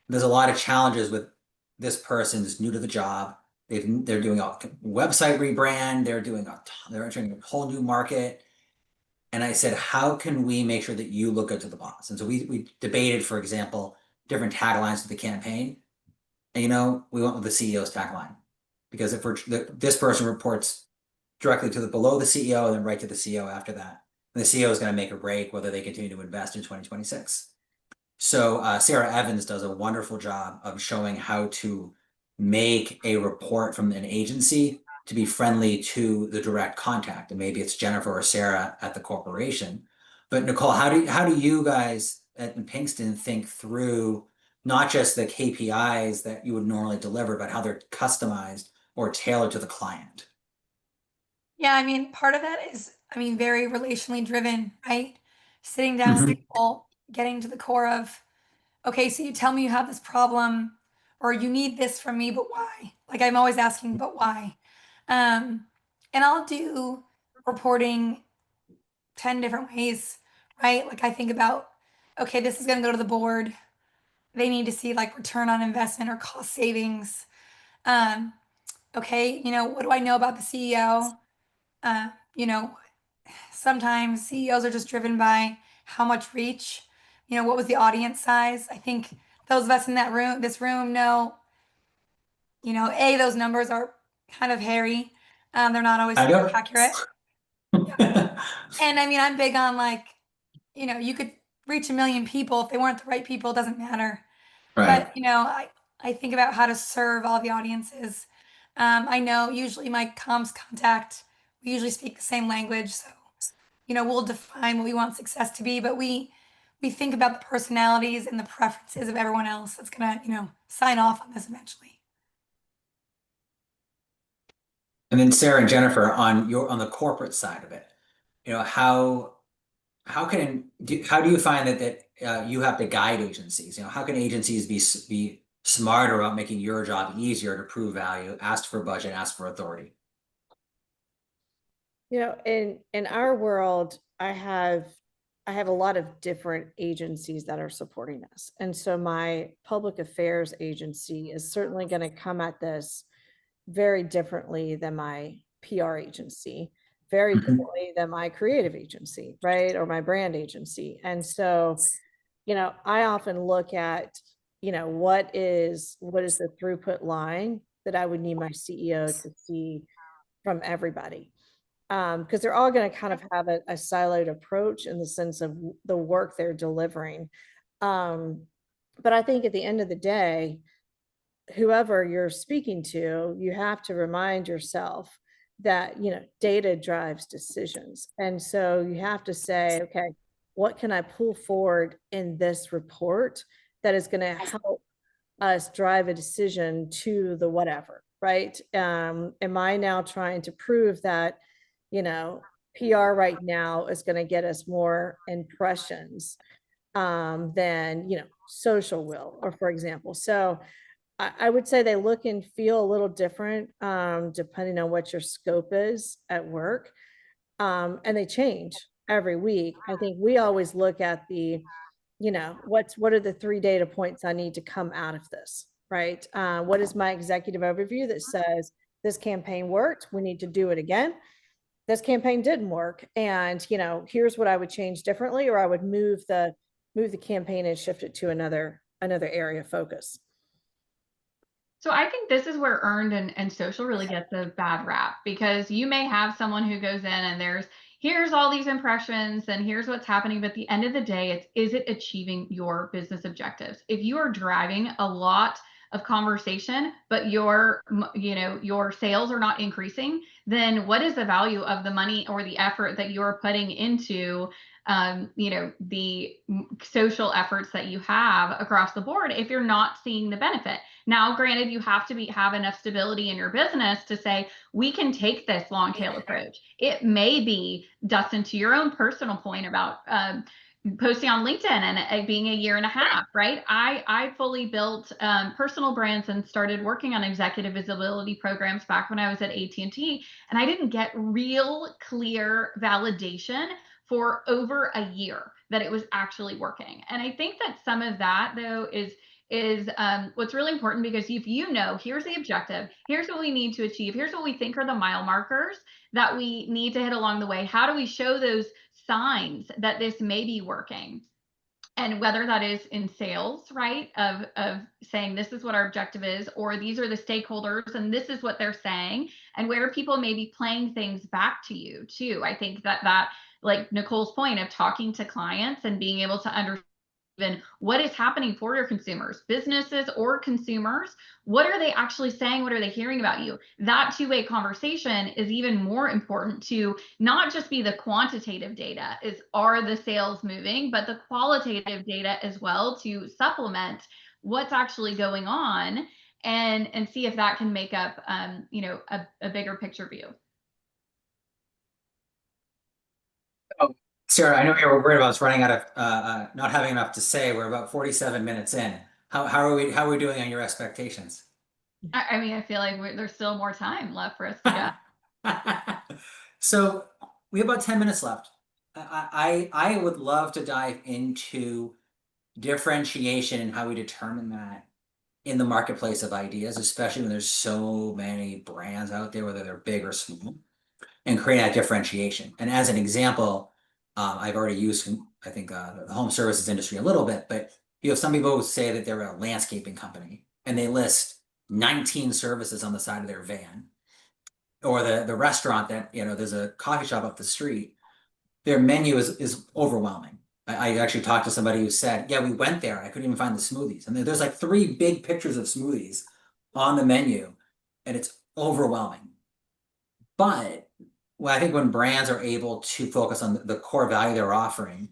There's a lot of challenges with this person is new to the job. They're doing a website rebrand. They're entering a whole new market. And I said, how can we make sure that you look good to the boss? And so we debated, for example, different taglines to the campaign. And we went with the CEO's tagline because if this person reports directly to below the CEO and then right to the CEO after that, and the CEO is going to make or break whether they continue to invest in 2026. So Sarah Evans does a wonderful job of showing how to make a report from an agency to be friendly to the direct contact. And maybe it's Jennifer or Sarah at the corporation. But Nicole, how do you guys at Pinkston think through not just the KPIs that you would normally deliver, but how they're customized or tailored to the client? Yeah, I mean, part of that is, I mean, very relationally driven, right? Sitting down with Mhm. people, getting to the core of, okay, so you tell me you have this problem or you need this from me, but why? Like I'm always asking, but why? And I'll do reporting 10 different ways, right? Like I think about, okay, this is going to go to the board. They need to see like return on investment or cost savings. Um, okay, what do I know about the CEO? Uh, you know, Sometimes CEOs are just driven by how much reach, what was the audience size? I think those of us in this room know, those numbers are kind of hairy. They're not always I super know. accurate. And I mean, I'm big on like, you could reach a million people. If they weren't the right people, it doesn't matter. Right. But, I think about how to serve all the audiences. I know usually my comms contact, we usually speak the same language. So, we'll define what we want success to be, but we think about the personalities and the preferences of everyone else that's gonna, sign off on this eventually. And then Sarah and Jennifer on the corporate side of it, how do you find that you have to guide agencies? How can agencies be smarter about making your job easier to prove value, ask for budget, ask for authority? In our world, I have a lot of different agencies that are supporting us. And so my public affairs agency is certainly going to come at this very differently than my PR agency, very Mhm. differently than my creative agency, right? Or my brand agency. And so, I often look at, what is the throughput line that I would need my CEO to see from everybody. Because they're all going to kind of have a siloed approach in the sense of the work they're delivering. But I think at the end of the day, whoever you're speaking to, you have to remind yourself that, data drives decisions. And so you have to say, okay, what can I pull forward in this report that is going to help us drive a decision to the whatever, right? Am I now trying to prove that, PR right now is going to get us more impressions than, social will, or for example. So I would say they look and feel a little different depending on what your scope is at work. And they change every week. I think we always look at the, what are the 3 data points I need to come out of this, right? What is my executive overview that says this campaign worked, we need to do it again. This campaign didn't work, and here's what I would change differently, or I would move the campaign and shift it to another area of focus. So I think this is where earned and social really gets a bad rap, because you may have someone who goes in and here's all these impressions and here's what's happening. But at the end of the day, is it achieving your business objectives? If you are driving a lot of conversation, but your sales are not increasing, then what is the value of the money or the effort that you're putting into the social efforts that you have across the board if you're not seeing the benefit? Now, granted, you have to have enough stability in your business to say, we can take this long tail approach. It may be, Dustin, to your own personal point about posting on LinkedIn and it being a year and a half, right? I fully built personal brands and started working on executive visibility programs back when I was at AT&T, and I didn't get real clear validation for over a year that it was actually working. And I think that some of that, though, is is what's really important, because if you know, here's the objective, here's what we need to achieve, here's what we think are the mile markers that we need to hit along the way. How do we show those signs that this may be working? And whether that is in sales, right, of saying this is what our objective is, or these are the stakeholders and this is what they're saying, and where people may be playing things back to you too. I think that like Nicole's point of talking to clients and being able to understand what is happening for your consumers, businesses or consumers. What are they actually saying? What are they hearing about you? That two-way conversation is even more important to not just be the quantitative data, is are the sales moving, but the qualitative data as well, to supplement what's actually going on, and see if that can make up a bigger picture view. Sarah, I know you were worried about us running out of not having enough to say. We're about 47 minutes in. How are we doing on your expectations? I mean, I feel like there's still more time left for us to go. So we have about 10 minutes left. I would love to dive into differentiation and how we determine that in the marketplace of ideas, especially when there's so many brands out there, whether they're big or small, and create that differentiation. And as an example, I've already used, I think, the home services industry a little bit, but you have some people who say that they're a landscaping company and they list 19 services on the side of their van. Or the restaurant that, there's a coffee shop up the street, their menu is overwhelming. I actually talked to somebody who said, yeah, we went there, I couldn't even find the smoothies. And there's like 3 big pictures of smoothies on the menu, and it's overwhelming. But I think when brands are able to focus on the core value they're offering,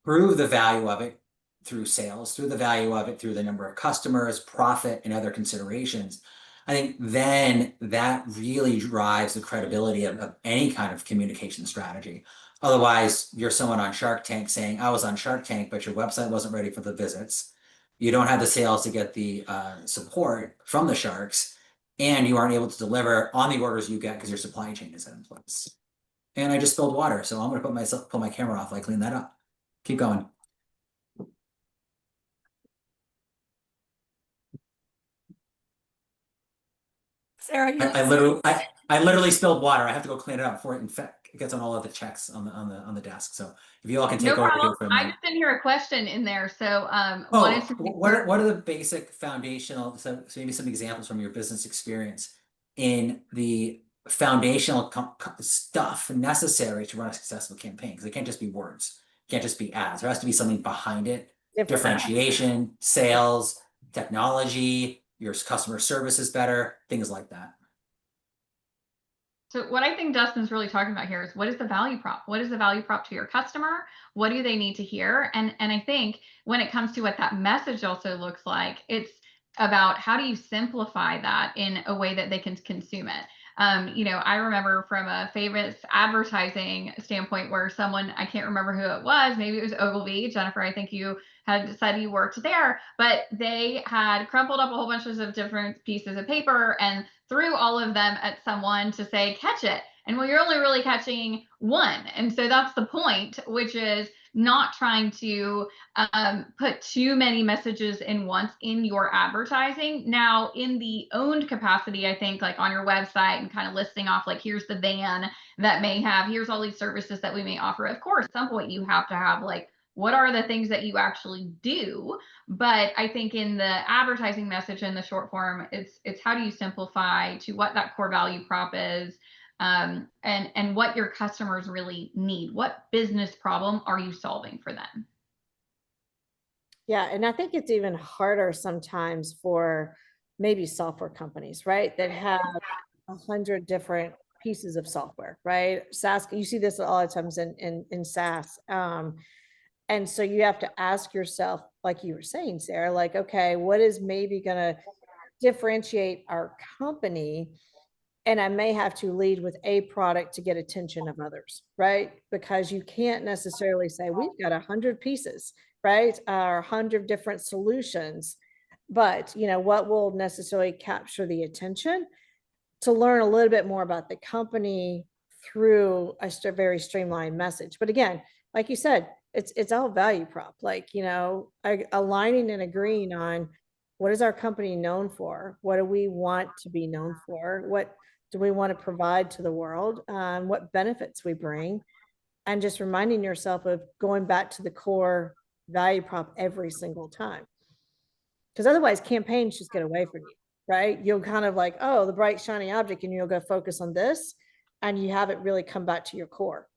prove the value of it through sales, through the value of it through the number of customers, profit, and other considerations, I think then that really drives the credibility of any kind of communication strategy. Otherwise, you're someone on Shark Tank saying, I was on Shark Tank, but your website wasn't ready for the visits. You don't have the sales to get the support from the sharks, and you aren't able to deliver on the orders you get because your supply chain isn't in place. And I just spilled water, so I'm going to put my camera off. I clean that up. Keep going. Sarah, you I literally spilled water. I have to go clean it up before it gets on all of the checks on the desk. So if you all can take over here for a minute. I just didn't hear a question in there, so what are the basic foundational, so maybe some examples from your business experience in the foundational stuff necessary to run a successful campaign? Because it can't just be words, it can't just be ads. There has to be something behind it. Differentiation, sales, technology, your customer service is better, things like that. So what I think Dustin's really talking about here is, what is the value prop? What is the value prop to your customer? What do they need to hear? And I think when it comes to what that message also looks like, it's about how do you simplify that in a way that they can consume it. I remember from a famous advertising standpoint where someone, I can't remember who it was, maybe it was Ogilvy. Jennifer, I think you had said you worked there, but they had crumpled up a whole bunch of different pieces of paper and threw all of them at someone to say, catch it. And well, you're only really catching one. And so that's the point, which is not trying to put too many messages in once in your advertising. Now, in the owned capacity, I think like on your website and kind of listing off, like, here's the van that may have, here's all these services that we may offer. Of course, at some point you have to have like, what are the things that you actually do? But I think in the advertising message in the short form, it's how do you simplify to what that core value prop is, and what your customers really need. What business problem are you solving for them? Yeah, and I think it's even harder sometimes for maybe software companies, right, that have 100 different pieces of software, right? SaaS, you see this a lot of times in SaaS. And so you have to ask yourself, like you were saying, Sarah, like, okay, what is maybe going to differentiate our company? And I may have to lead with a product to get attention of others, right? Because you can't necessarily say we've got 100 pieces, right? Or 100 different solutions, but what will necessarily capture the attention to learn a little bit more about the company through a very streamlined message. But again, like you said, it's all value prop, like, aligning and agreeing on what is our company known for? What do we want to be known for? What do we want to provide to the world? What benefits we bring? And just reminding yourself of going back to the core value prop every single time. Because otherwise campaigns just get away from you, right? You'll kind of like, oh, the bright shiny object, and you'll go focus on this, and you haven't really come back to your core.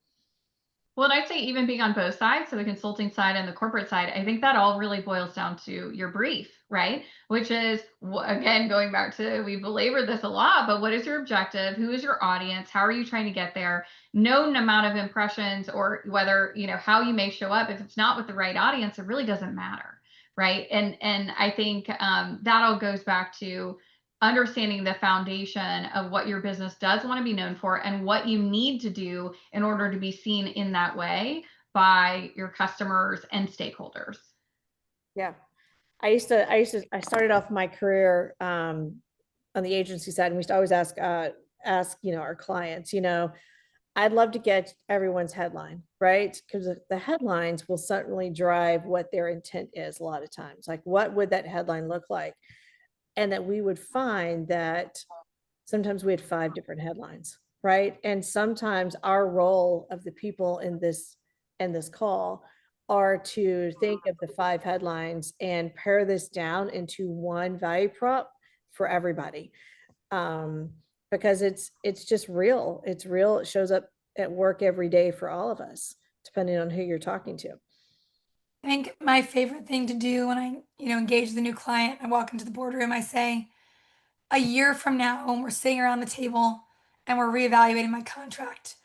Well, I'd say even being on both sides, so the consulting side and the corporate side, I think that all really boils down to your brief, right? Which is, again, going back to, we belabor this a lot, but what is your objective? Who is your audience? How are you trying to get there? No amount of impressions or whether, how you may show up, if it's not with the right audience, it really doesn't matter, right? And I think that all goes back to understanding the foundation of what your business does want to be known for and what you need to do in order to be seen in that way by your customers and stakeholders. Yeah. I started off my career on the agency side, and we used to always ask, our clients, I'd love to get everyone's headline, right? Because the headlines will certainly drive what their intent is a lot of times. Like, what would that headline look like? And that we would find that sometimes we had 5 different headlines, right? And sometimes our role of the people in this call are to think of the 5 headlines and pare this down into one value prop for everybody. Because it's just real. It's real. It shows up at work every day for all of us, depending on who you're talking to. I think my favorite thing to do when I, engage the new client, I walk into the boardroom, I say, a year from now, when we're sitting around the table and we're reevaluating my contract,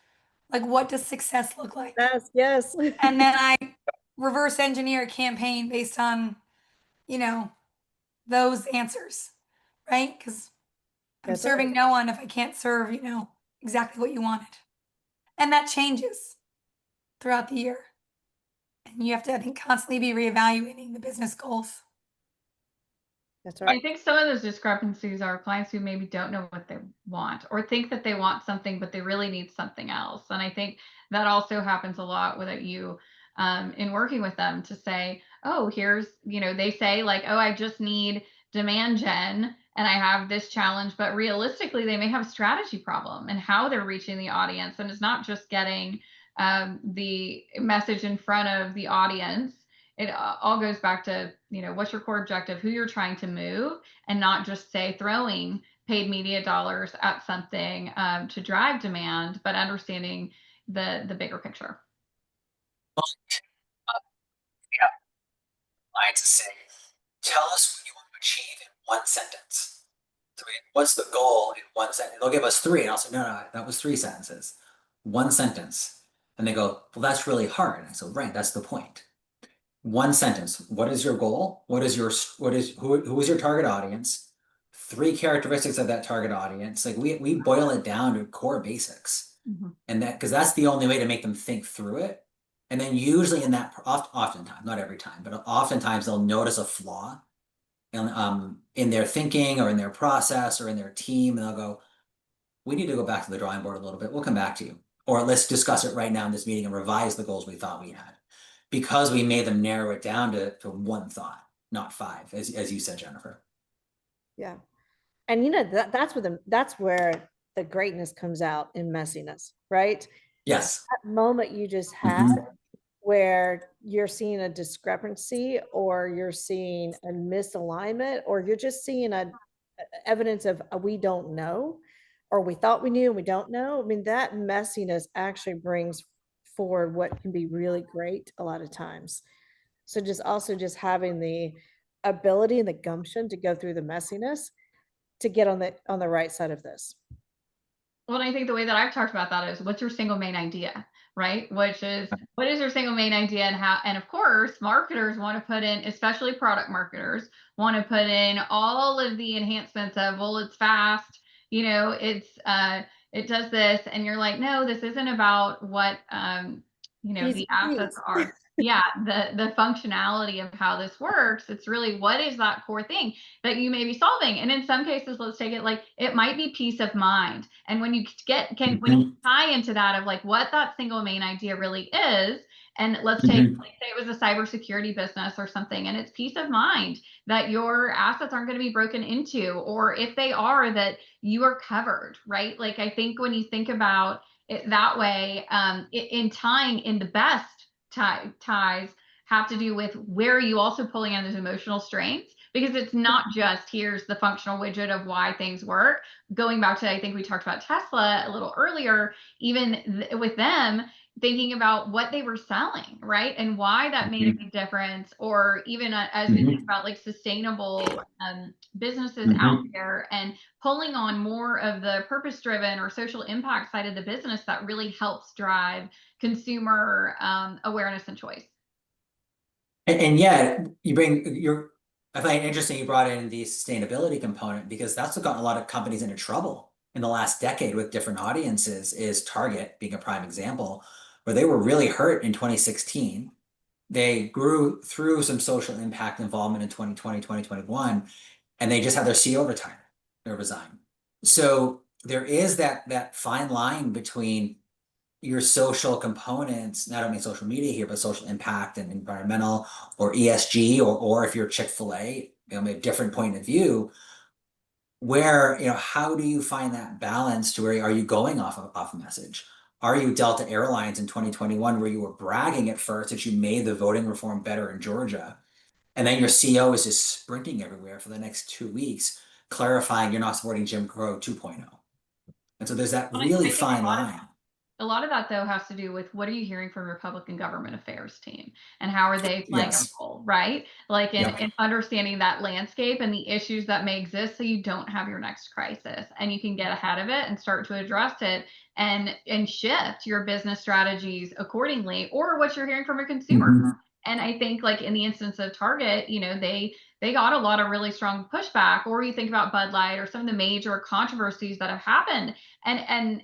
like, what does success look like? Yes, yes. And then I reverse engineer a campaign based on, those answers, right? Because I'm That's serving right. no one if I can't serve, exactly what you wanted. And that changes throughout the year. And you have to, I think, constantly be reevaluating the business goals. That's right. I think some of those discrepancies are clients who maybe don't know what they want or think that they want something, but they really need something else. And I think that also happens a lot with you in working with them to say, oh, here's, they say like, oh, I just need demand gen and I have this challenge, but realistically, they may have a strategy problem and how they're reaching the audience. And it's not just getting the message in front of the audience. It all goes back to, what's your core objective, who you're trying to move, and not just say throwing paid media dollars at something to drive demand, but understanding the bigger picture. Clients say, tell us what you want to achieve in one sentence. So what's the goal in one sentence? They'll give us 3, and I'll say, no, that was 3 sentences. One sentence. And they go, well, that's really hard. And I said, right, that's the point. One sentence. What is your goal? who is your target audience? 3 characteristics of that target audience. Like we boil it down to core basics. Mm-hmm. And that, because that's the only way to make them think through it. And then usually in that, oftentimes, not every time, but oftentimes they'll notice a flaw in their thinking or in their process or in their team. And they'll go, we need to go back to the drawing board a little bit. We'll come back to you. Or let's discuss it right now in this meeting and revise the goals we thought we had. Because we made them narrow it down to one thought, not 5, as you said, Jennifer. Yeah. And that's where the greatness comes out in messiness, right? Yes. That moment you just had where you're seeing a discrepancy or you're seeing a misalignment or you're just seeing evidence of we don't know or we thought we knew and we don't know. I mean, that messiness actually brings forward what can be really great a lot of times. So just having the ability and the gumption to go through the messiness to get on the right side of this. Well, I think the way that I've talked about that is, what's your single main idea, right? Which is, what is your single main idea, and how? And of course, marketers want to put in, especially product marketers, want to put in all of the enhancements of, well, it's fast, it does this, and you're like, no, this isn't about what the assets are. yeah, the functionality of how this works. It's really, what is that core thing that you may be solving? And in some cases, let's take it like, it might be peace of mind. And when you when you tie into that of like what that single main idea really is, and let's take, like, say it was a cybersecurity business or something, and it's peace of mind that your assets aren't going to be broken into, or if they are, that you are covered, right? Like, I think when you think about it that way, in tying in, the best ties have to do with where are you also pulling on those emotional strengths, because it's not just here's the functional widget of why things work. Going back to, I think we talked about Tesla a little earlier, even with them thinking about what they were selling, right, and why that made a big difference, or even as we think about like sustainable businesses out there, and pulling on more of the purpose-driven or social impact side of the business that really helps drive consumer awareness and choice. And yet I find it interesting you brought in the sustainability component, because that's what got a lot of companies into trouble in the last decade with different audiences, is Target being a prime example, where they were really hurt in 2016. They grew through some social impact involvement in 2020, 2021, and they just had their CEO retire or resign. So there is that fine line between your social components, not only social media here, but social impact and environmental or ESG, or if you're Chick-fil-A, maybe a different point of view, where, how do you find that balance to where are you going off a message? Are you Delta Airlines in 2021, where you were bragging at first that you made the voting reform better in Georgia, and then your CEO is just sprinting everywhere for the next 2 weeks, clarifying you're not supporting Jim Crow 2.0. And so there's that really fine line. A lot of that, though, has to do with what are you hearing from Republican government affairs team, and how are they playing a role, right? Like in understanding that landscape and the issues that may exist, so you don't have your next crisis, and you can get ahead of it and start to address it and shift your business strategies accordingly, or what you're hearing from a consumer. And I think, like in the instance of Target, they got a lot of really strong pushback. Or you think about Bud Light or some of the major controversies that have happened. And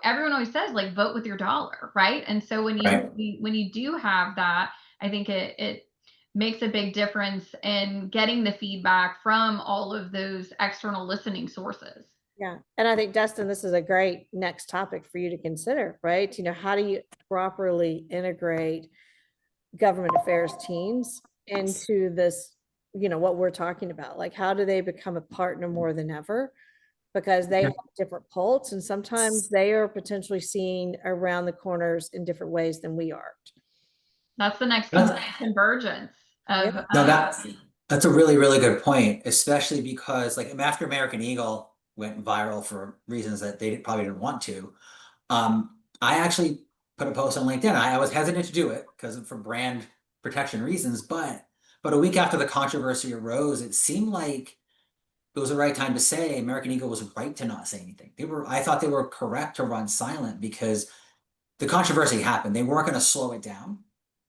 everyone always says, like, vote with your dollar, right? And so when you do have that, I think it makes a big difference in getting the feedback from all of those external listening sources. Yeah. And I think, Dustin, this is a great next topic for you to consider, right? How do you properly integrate government affairs teams into this, what we're talking about? Like, how do they become a partner more than ever? Because they have different pulse, and sometimes they are potentially seeing around the corners in different ways than we are. That's the next convergence of No, that's a really, really good point, especially because, like, after American Eagle went viral for reasons that they probably didn't want to, I actually put a post on LinkedIn. I was hesitant to do it because for brand protection reasons, but a week after the controversy arose, it seemed like it was the right time to say American Eagle was right to not say anything. I thought they were correct to run silent, because the controversy happened. They weren't going to slow it down.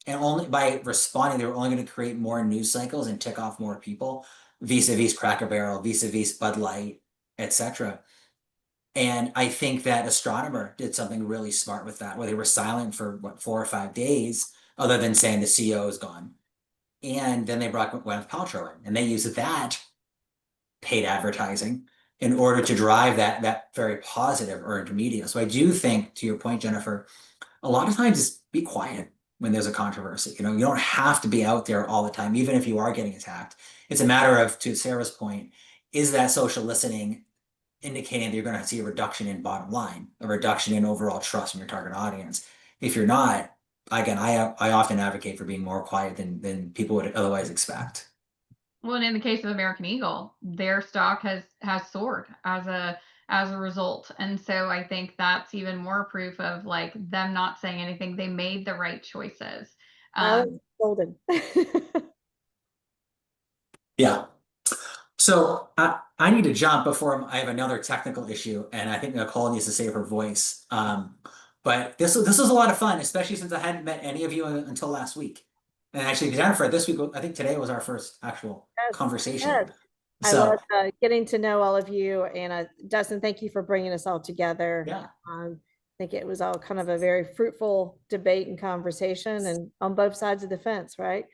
And only by responding, they were only going to create more news cycles and tick off more people, vis-a-vis Cracker Barrel, vis-a-vis Bud Light, etc. And I think that Astronomer did something really smart with that, where they were silent for 4 or 5 days, other than saying the CEO is gone. And then they brought Gwyneth Paltrow in, and they used that paid advertising in order to drive that very positive earned media. So I do think, to your point, Jennifer, a lot of times it's be quiet when there's a controversy. You don't have to be out there all the time, even if you are getting attacked. It's a matter of, to Sarah's point, is that social listening indicating that you're going to see a reduction in bottom line, a reduction in overall trust in your target audience? If you're not, again, I often advocate for being more quiet than people would otherwise expect. Well, and in the case of American Eagle, their stock has soared as a result. And so I think that's even more proof of, like, them not saying anything. They made the right choices. Golden. Yeah. So I need to jump before I have another technical issue, and I think Nicole needs to save her voice. But this was a lot of fun, especially since I hadn't met any of you until last week. And actually, Jennifer, this week, I think today was our first actual conversation. Yes. So, I love getting to know all of you. And Dustin, thank you for bringing us all together. Yeah. think it was all kind of a very fruitful debate and conversation, and on both sides of the fence, right?